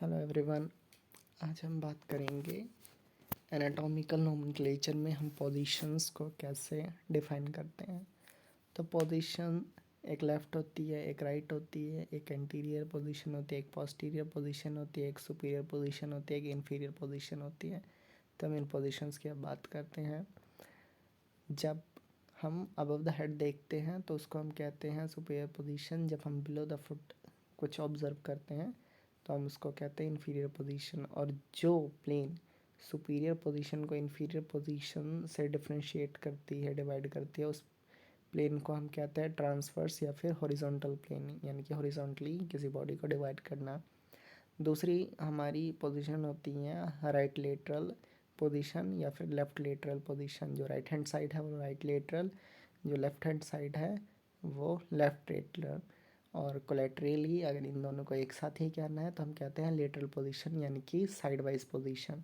Hello everyone. आज हम बात करेंगे एनाटॉमिकल नोमेनक्लेचर में हम पोजीशंस को कैसे डिफाइन करते हैं। तो पोजीशन एक लेफ़्ट होती है, एक राइट होती है, एक एंटीरियर पोजीशन होती है, एक पोस्टीरियर पोजीशन होती है, एक सुपीरियर पोजीशन होती है, एक इन्फीरियर पोजीशन होती है। तो हम इन पोजीशंस की अब बात करते हैं। जब हम अबव द हेड देखते हैं तो उसको हम कहते हैं सुपीरियर पोजीशन। जब हम बिलो द फुट कुछ ऑब्जर्व करते हैं तो हम उसको कहते हैं इन्फीरियर पोजीशन। और जो प्लेन सुपीरियर पोजीशन को इन्फीरियर पोजीशन से डिफरेंशिएट करती है, डिवाइड करती है, उस प्लेन को हम कहते हैं ट्रांसवर्स या फिर हॉरिजॉन्टल प्लेन, यानी कि हॉरिजॉन्टली किसी बॉडी को डिवाइड करना। दूसरी हमारी पोजीशन होती है राइट लेटरल पोजीशन या फिर लेफ़्ट लेटरल पोजीशन। जो राइट हैंड साइड है वो राइट लेटरल, जो लेफ़्ट हैंड साइड है वो लेफ़्ट लेटरल। और कोलैटरली अगर इन दोनों को एक साथ ही करना है तो हम कहते हैं लेटरल पोजीशन, यानी कि साइड वाइज पोजीशन।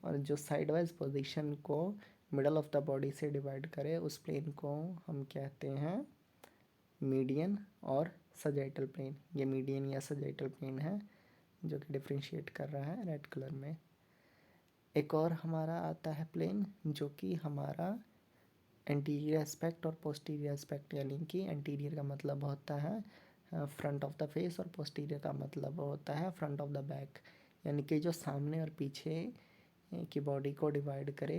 और जो साइड वाइज पोजीशन को मिडल ऑफ द बॉडी से डिवाइड करे उस प्लेन को हम कहते हैं मीडियन और सजाइटल प्लेन। ये मीडियन या सजाइटल प्लेन है जो कि डिफरेंशिएट कर रहा है रेड कलर में। एक और हमारा आता है प्लेन जो कि हमारा एंटीरियर एस्पेक्ट और पोस्टीरियर एस्पेक्ट, यानी कि एंटीरियर का मतलब होता है फ्रंट ऑफ द फेस और पोस्टीरियर का मतलब होता है फ्रंट ऑफ द बैक, यानी कि जो सामने और पीछे की बॉडी को डिवाइड करे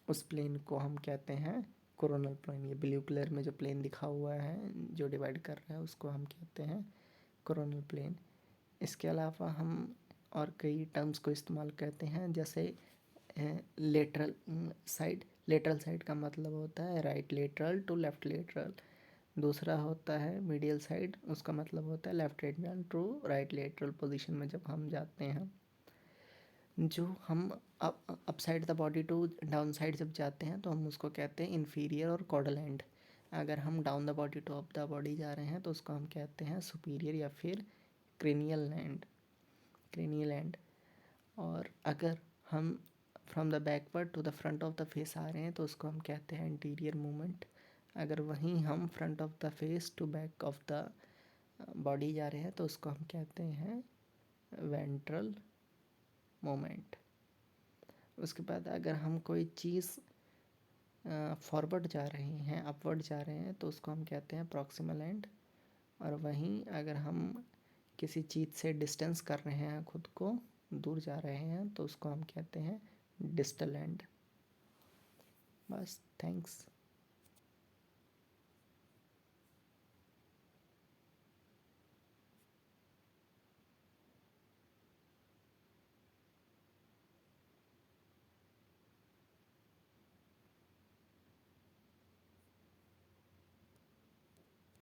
उस प्लेन को हम कहते हैं कोरोनल प्लेन। ये ब्लू कलर में जो प्लेन दिखा हुआ है जो डिवाइड कर रहा है उसको हम कहते हैं कोरोनल प्लेन। इसके अलावा हम और कई टर्म्स को इस्तेमाल करते हैं, जैसे लेटरल साइड। लेटरल साइड का मतलब होता है right lateral to left lateral. दूसरा होता है मीडियल साइड, उसका मतलब होता है left lateral to right lateral position में जब हम जाते हैं। जो हम up side the body to down side जब जाते हैं तो हम उसको कहते हैं इन्फीरियर और कॉडल एंड। अगर हम down the body to up the body जा रहे हैं तो उसको हम कहते हैं सुपीरियर या फिर क्रेनियल एंड। Cranial and. और अगर हम from the backward to the front of the face आ रहे हैं तो उसको हम कहते हैं एंटीरियर मूवमेंट। अगर वहीं हम front of the face to back of the body जा रहे हैं तो उसको हम कहते हैं वेंट्रल मूवमेंट। उसके बाद अगर हम कोई चीज़ फॉरवर्ड जा रहे हैं, अपवर्ड जा रहे हैं तो उसको हम कहते हैं प्रॉक्सिमल एंड। और वहीं अगर हम किसी चीज़ से डिस्टेंस कर रहे हैं, खुद को दूर जा रहे हैं तो उसको हम कहते हैं डिस्टल एंड। बस, थैंक्स।